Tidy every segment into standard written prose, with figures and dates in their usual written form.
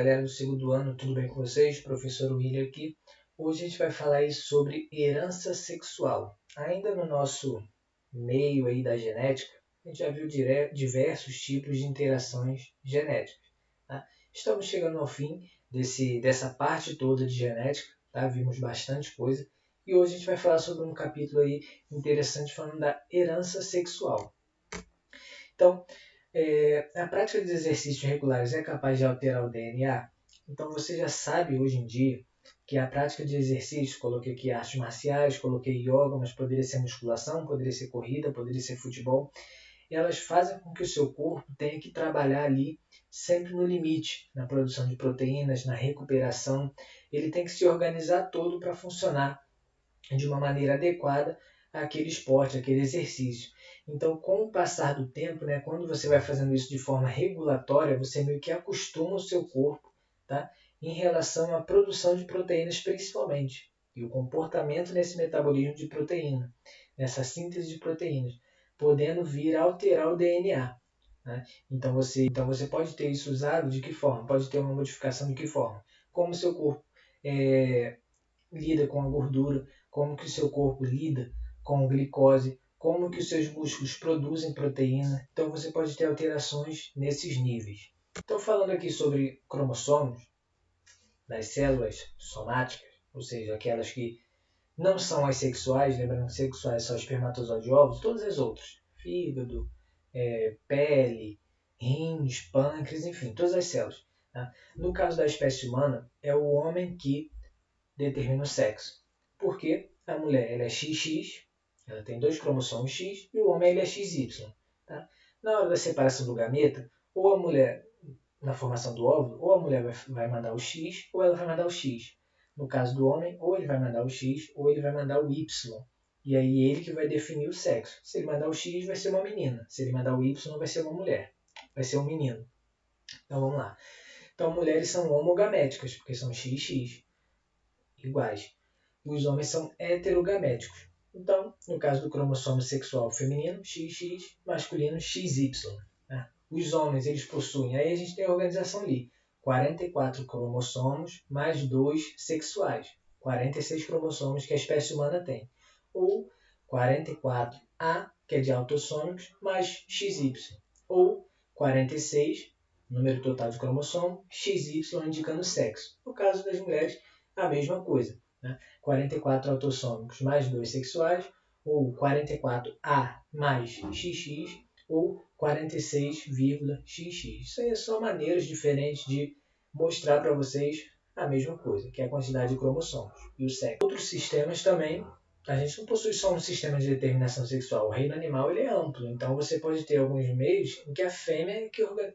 galera do segundo ano, tudo bem com vocês? Professor William aqui. Hoje a gente vai falar aí sobre herança sexual. Ainda no nosso meio aí da genética, a gente já viu diversos tipos de interações genéticas. Tá? Estamos chegando ao fim dessa parte toda de genética, tá? Vimos bastante coisa. E hoje a gente vai falar sobre um capítulo aí interessante falando da herança sexual. Então, a prática de exercícios regulares é capaz de alterar o DNA? Então você já sabe hoje em dia que a prática de exercícios, coloquei aqui artes marciais, coloquei yoga, mas poderia ser musculação, poderia ser corrida, poderia ser futebol, elas fazem com que o seu corpo tenha que trabalhar ali sempre no limite, na produção de proteínas, na recuperação. Ele tem que se organizar todo para funcionar de uma maneira adequada àquele esporte, àquele exercício. Então, com o passar do tempo, quando você vai fazendo isso de forma regulatória, você meio que acostuma o seu corpo, tá? Em relação à produção de proteínas principalmente, e o comportamento nesse metabolismo de proteína, nessa síntese de proteínas, podendo vir a alterar o DNA. Né? Então você pode ter isso usado de que forma? Pode ter uma modificação de que forma? Como o seu corpo lida com a gordura, como que o seu corpo lida com glicose, como que os seus músculos produzem proteína. Então você pode ter alterações nesses níveis. Estou falando aqui sobre cromossomos das células somáticas, ou seja, aquelas que não são as sexuais, lembrando que sexuais são espermatozoide e óvulos, todas as outras, fígado, pele, rins, pâncreas, enfim, todas as células. Tá? No caso da espécie humana, é o homem que determina o sexo. Porque a mulher ela é XX, ela tem 2 cromossomos X, e o homem ele é XY. Tá? Na hora da separação do gameta, ou a mulher, na formação do óvulo, ou a mulher vai mandar o X, ou ela vai mandar o X. No caso do homem, ou ele vai mandar o X, ou ele vai mandar o Y. E aí ele que vai definir o sexo. Se ele mandar o X, vai ser uma menina. Se ele mandar o Y, vai ser uma mulher. Vai ser um menino. Então vamos lá. Então mulheres são homogaméticas, porque são XX iguais. Os homens são heterogaméticos. Então, no caso do cromossomo sexual feminino, XX, masculino, XY. Né? Os homens, eles possuem, aí a gente tem a organização ali, 44 cromossomos mais 2 sexuais. 46 cromossomos que a espécie humana tem. Ou 44A, que é de autossômicos, mais XY. Ou 46, número total de cromossomo, XY indicando sexo. No caso das mulheres, a mesma coisa. 44 autossômicos mais 2 sexuais, ou 44A mais XX, ou 46,XX. Isso aí são maneiras diferentes de mostrar para vocês a mesma coisa, que é a quantidade de cromossomos e o sexo. Outros sistemas também, a gente não possui só um sistema de determinação sexual. O reino animal ele é amplo, então você pode ter alguns meios em que a fêmea é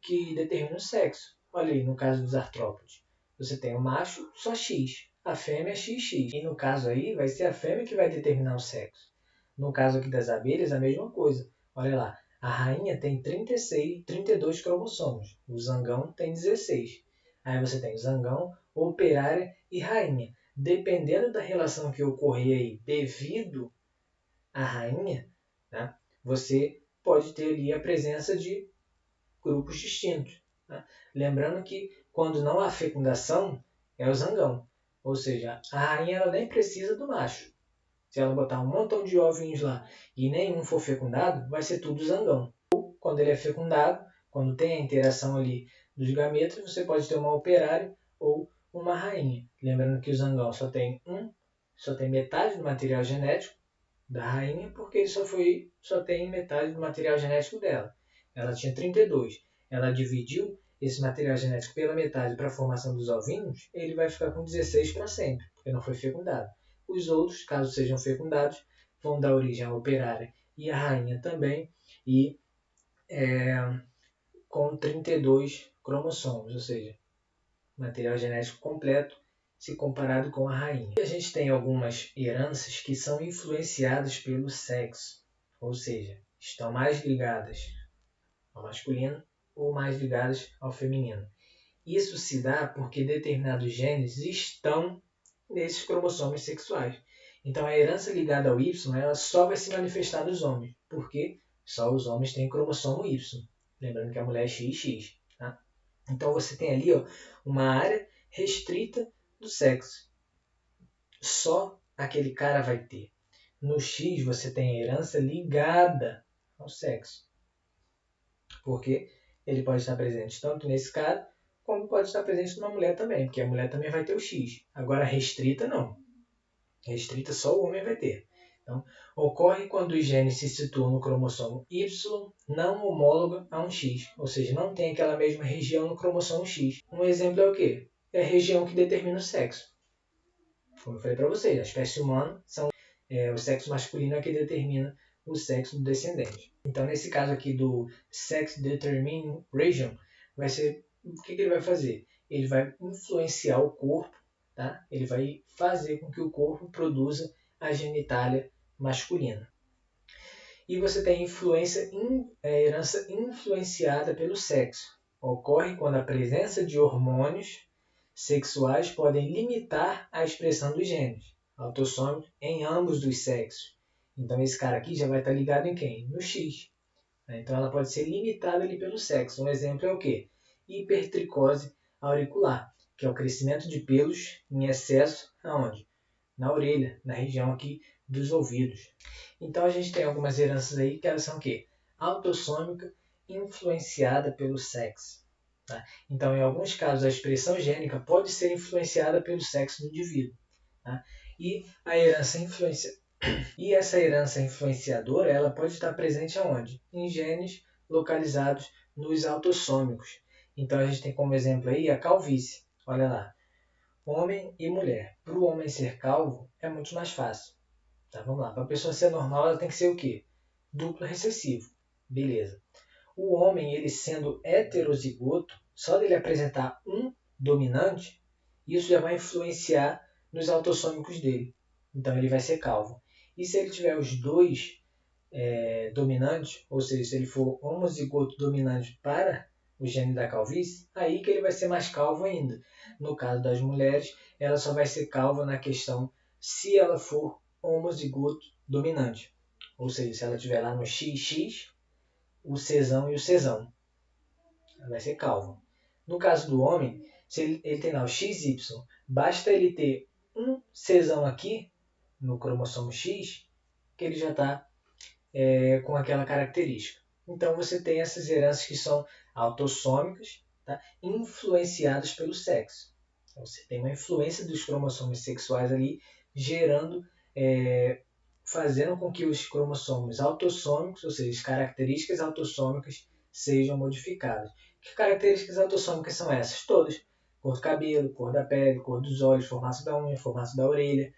que determina o sexo. Olha aí, no caso dos artrópodes. Você tem o macho, só X. A fêmea é XX. E no caso aí, vai ser a fêmea que vai determinar o sexo. No caso aqui das abelhas, a mesma coisa. Olha lá, a rainha tem 32 cromossomos. O zangão tem 16. Aí você tem o zangão, operária e rainha. Dependendo da relação que ocorrer aí devido à rainha, né, você pode ter ali a presença de grupos distintos. Né? Lembrando que quando não há fecundação, é o zangão. Ou seja, a rainha ela nem precisa do macho. Se ela botar um montão de ovinhos lá e nenhum for fecundado, vai ser tudo zangão. Ou, quando ele é fecundado, quando tem a interação ali dos gametas, você pode ter uma operária ou uma rainha. Lembrando que o zangão só tem metade do material genético da rainha, porque ele só tem metade do material genético dela. Ela tinha 32. Ela dividiu esse material genético pela metade para a formação dos ovinhos, ele vai ficar com 16 para sempre, porque não foi fecundado. Os outros, caso sejam fecundados, vão dar origem à operária e à rainha também, e com 32 cromossomos, ou seja, material genético completo se comparado com a rainha. E a gente tem algumas heranças que são influenciadas pelo sexo, ou seja, estão mais ligadas ao masculino ou mais ligadas ao feminino. Isso se dá porque determinados genes estão nesses cromossomos sexuais. Então a herança ligada ao Y ela só vai se manifestar nos homens, porque só os homens têm cromossomo Y. Lembrando que a mulher é XX. Tá? Então você tem ali uma área restrita do sexo. Só aquele cara vai ter. No X você tem a herança ligada ao sexo. Porque ele pode estar presente tanto nesse cara, como pode estar presente numa mulher também, porque a mulher também vai ter o X. Agora restrita não. Restrita só o homem vai ter. Então, ocorre quando os genes se situam no cromossomo Y não homólogo a um X, ou seja, não tem aquela mesma região no cromossomo X. Um exemplo é o quê? É a região que determina o sexo. Como eu falei para vocês, a espécie humana são o sexo masculino é que determina o sexo do descendente. Então, nesse caso aqui do Sex Determining Region, vai ser o que ele vai fazer? Ele vai influenciar o corpo, tá? Ele vai fazer com que o corpo produza a genitália masculina. E você tem herança influenciada pelo sexo. Ocorre quando a presença de hormônios sexuais podem limitar a expressão dos genes autossômicos em ambos os sexos. Então esse cara aqui já vai estar ligado em quem? No X. Então ela pode ser limitada ali pelo sexo. Um exemplo é o quê? Hipertricose auricular, que é o crescimento de pelos em excesso aonde? Na orelha, na região aqui dos ouvidos. Então a gente tem algumas heranças aí que elas são o quê? Autossômica influenciada pelo sexo. Tá? Então, em alguns casos, a expressão gênica pode ser influenciada pelo sexo do indivíduo. Tá? E essa herança influenciadora ela pode estar presente aonde? Em genes localizados nos autossômicos. Então, a gente tem como exemplo aí a calvície. Olha lá, homem e mulher. Para o homem ser calvo é muito mais fácil. Tá, vamos lá. Para a pessoa ser normal, ela tem que ser o quê? Duplo recessivo. Beleza. O homem, ele sendo heterozigoto, só dele apresentar um dominante, isso já vai influenciar nos autossômicos dele. Então ele vai ser calvo. E se ele tiver os dois dominantes, ou seja, se ele for homozigoto dominante para o gene da calvície, aí que ele vai ser mais calvo ainda. No caso das mulheres, ela só vai ser calva na questão se ela for homozigoto dominante. Ou seja, se ela estiver lá no XX, o Czão e o Czão. Ela vai ser calva. No caso do homem, se ele tem lá o XY, basta ele ter um Czão aqui, no cromossomo X, que ele já está com aquela característica. Então você tem essas heranças que são autossômicas, tá? Influenciadas pelo sexo. Então, você tem uma influência dos cromossomos sexuais ali, gerando, fazendo com que os cromossomos autossômicos, ou seja, as características autossômicas, sejam modificadas. Que características autossômicas são essas? Todas. Cor do cabelo, cor da pele, cor dos olhos, formato da unha, formato da orelha,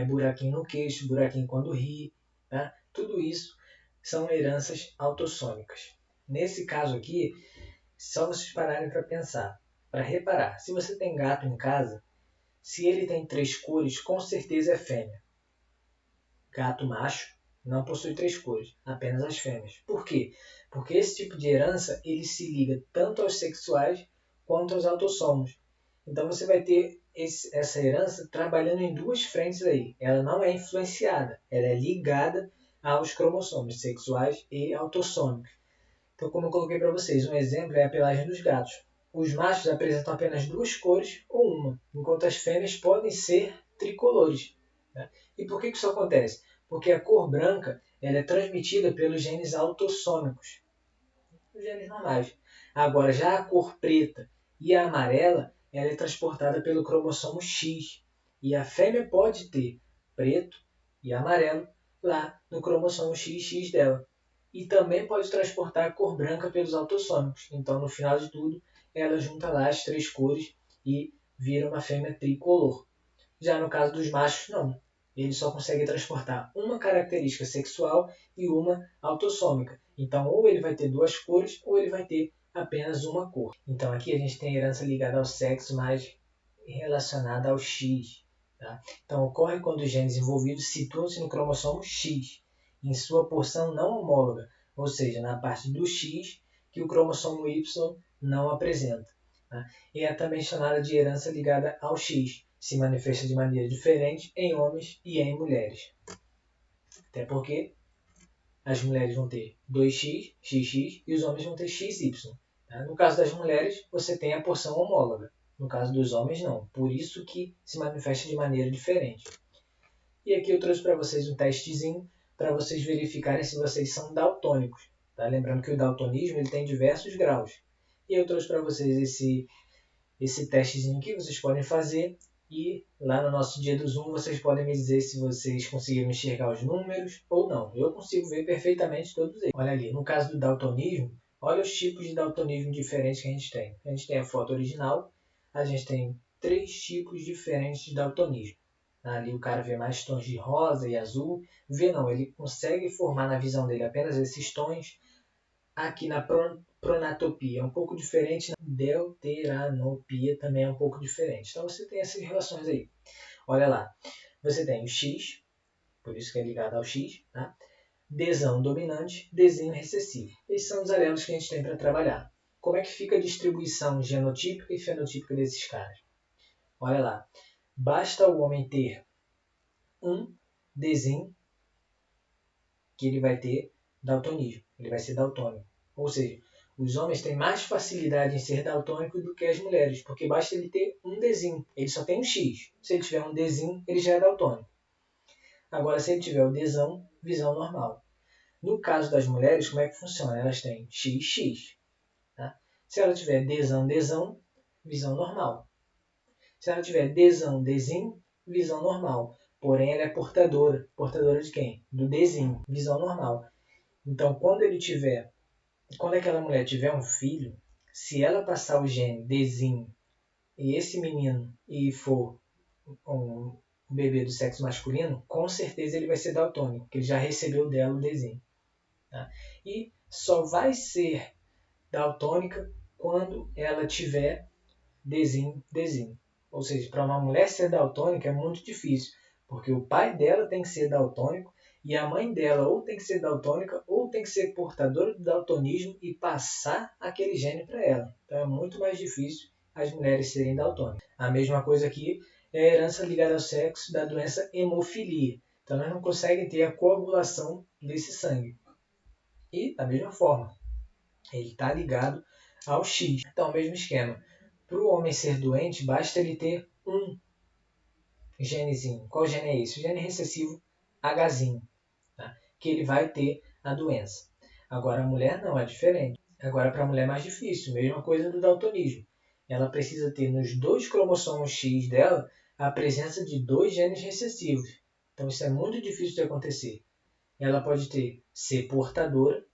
buraquinho no queixo, buraquinho quando ri. Tá? Tudo isso são heranças autossômicas. Nesse caso aqui, só vocês pararem para pensar, para reparar. Se você tem gato em casa, se ele tem 3 cores, com certeza é fêmea. Gato macho não possui 3 cores, apenas as fêmeas. Por quê? Porque esse tipo de herança ele se liga tanto aos sexuais quanto aos autossomos. Então você vai ter essa herança trabalhando em duas frentes aí. Ela não é influenciada, ela é ligada aos cromossomos sexuais e autossômicos. Então, como eu coloquei para vocês, um exemplo é a pelagem dos gatos. Os machos apresentam apenas 2 cores ou uma, enquanto as fêmeas podem ser tricolores. Né? E por que isso acontece? Porque a cor branca ela é transmitida pelos genes autossômicos, os genes normais. Agora, já a cor preta e a amarela ela é transportada pelo cromossomo X. E a fêmea pode ter preto e amarelo lá no cromossomo XX dela. E também pode transportar a cor branca pelos autossômicos. Então, no final de tudo, ela junta lá as 3 cores e vira uma fêmea tricolor. Já no caso dos machos, não. Ele só consegue transportar uma característica sexual e uma autossômica. Então, ou ele vai ter 2 cores, ou ele vai ter apenas uma cor. Então, aqui a gente tem a herança ligada ao sexo, mas relacionada ao X. Tá? Então, ocorre quando os genes envolvidos situam-se no cromossomo X, em sua porção não homóloga, ou seja, na parte do X que o cromossomo Y não apresenta. Tá? E é também chamada de herança ligada ao X. Se manifesta de maneira diferente em homens e em mulheres. Até porque as mulheres vão ter 2x, xx e os homens vão ter xy. No caso das mulheres, você tem a porção homóloga. No caso dos homens, não. Por isso que se manifesta de maneira diferente. E aqui eu trouxe para vocês um testezinho para vocês verificarem se vocês são daltônicos. Tá? Lembrando que o daltonismo ele tem diversos graus. E eu trouxe para vocês esse testezinho que vocês podem fazer. E lá no nosso dia do Zoom vocês podem me dizer se vocês conseguiram enxergar os números ou não. Eu consigo ver perfeitamente todos eles. Olha ali, no caso do daltonismo, olha os tipos de daltonismo diferentes que a gente tem. A gente tem a foto original, a gente tem 3 tipos diferentes de daltonismo. Ali o cara vê mais tons de rosa e azul. Vê não, ele consegue formar na visão dele apenas esses tons. Aqui na pronatopia é um pouco diferente, na deuteranopia também é um pouco diferente. Então você tem essas relações aí. Olha lá, você tem o X, por isso que é ligado ao X, tá? Dzão dominante, Dzinho recessivo. Esses são os alelos que a gente tem para trabalhar. Como é que fica a distribuição genotípica e fenotípica desses caras? Olha lá, basta o homem ter um Dzinho que ele vai ter daltonismo, ele vai ser daltônico. Ou seja, os homens têm mais facilidade em ser daltônicos do que as mulheres, porque basta ele ter um Dzinho, ele só tem um X. Se ele tiver um Dzinho, ele já é daltônico. Agora, se ele tiver o Dzão, visão normal. No caso das mulheres, como é que funciona? Elas têm XX. Tá? Se ela tiver Dzão, visão normal. Se ela tiver Dzinho, visão normal. Porém, ela é portadora. Portadora de quem? Do Dzinho, visão normal. Então, quando aquela mulher tiver um filho, se ela passar o gene Dzinho e esse menino e for um bebê do sexo masculino, com certeza ele vai ser daltônico, porque ele já recebeu dela o Dzinho. Tá? E só vai ser daltônica quando ela tiver Dzinho. Ou seja, para uma mulher ser daltônica é muito difícil, porque o pai dela tem que ser daltônico e a mãe dela ou tem que ser daltônica ou tem que ser portadora do daltonismo e passar aquele gene para ela. Então é muito mais difícil as mulheres serem daltônicas. A mesma coisa aqui é a herança ligada ao sexo da doença hemofilia. Então nós não conseguem ter a coagulação desse sangue. E da mesma forma, ele está ligado ao X. Então, o mesmo esquema. Para o homem ser doente, basta ele ter um genezinho. Qual gene é esse? O gene recessivo Hzinho, tá? Que ele vai ter a doença. Agora, a mulher não, é diferente. Agora, para a mulher é mais difícil. Mesma coisa do daltonismo. Ela precisa ter nos 2 cromossomos X dela a presença de 2 genes recessivos. Então, isso é muito difícil de acontecer. Ela pode ser portadora,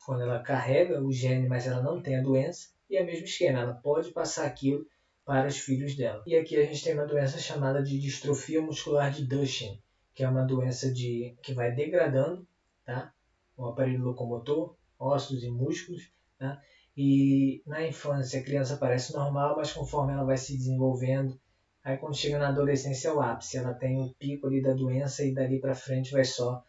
quando ela carrega o gene, mas ela não tem a doença, e é o mesmo esquema, ela pode passar aquilo para os filhos dela. E aqui a gente tem uma doença chamada de distrofia muscular de Duchenne, que é uma doença que vai degradando, tá? O aparelho locomotor, ossos e músculos, tá? E na infância a criança parece normal, mas conforme ela vai se desenvolvendo, aí quando chega na adolescência é o ápice, ela tem o pico ali da doença e dali para frente vai só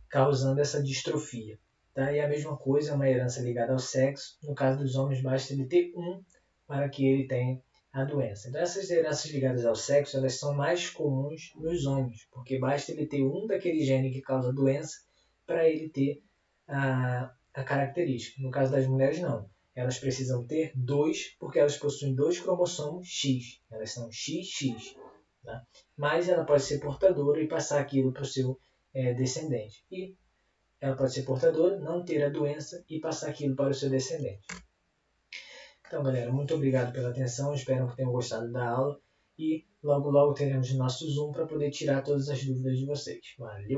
causando essa distrofia. Tá? E a mesma coisa é uma herança ligada ao sexo. No caso dos homens, basta ele ter um para que ele tenha a doença. Então, essas heranças ligadas ao sexo elas são mais comuns nos homens, porque basta ele ter um daquele gene que causa a doença para ele ter a característica. No caso das mulheres, não. Elas precisam ter 2, porque elas possuem 2 cromossomos X. Elas são XX. Tá? Mas ela pode ser portadora e passar aquilo para o seu descendente. E ela pode ser portadora, não ter a doença e passar aquilo para o seu descendente. Então, galera, muito obrigado pela atenção. Espero que tenham gostado da aula. E logo, logo teremos nosso Zoom para poder tirar todas as dúvidas de vocês. Valeu!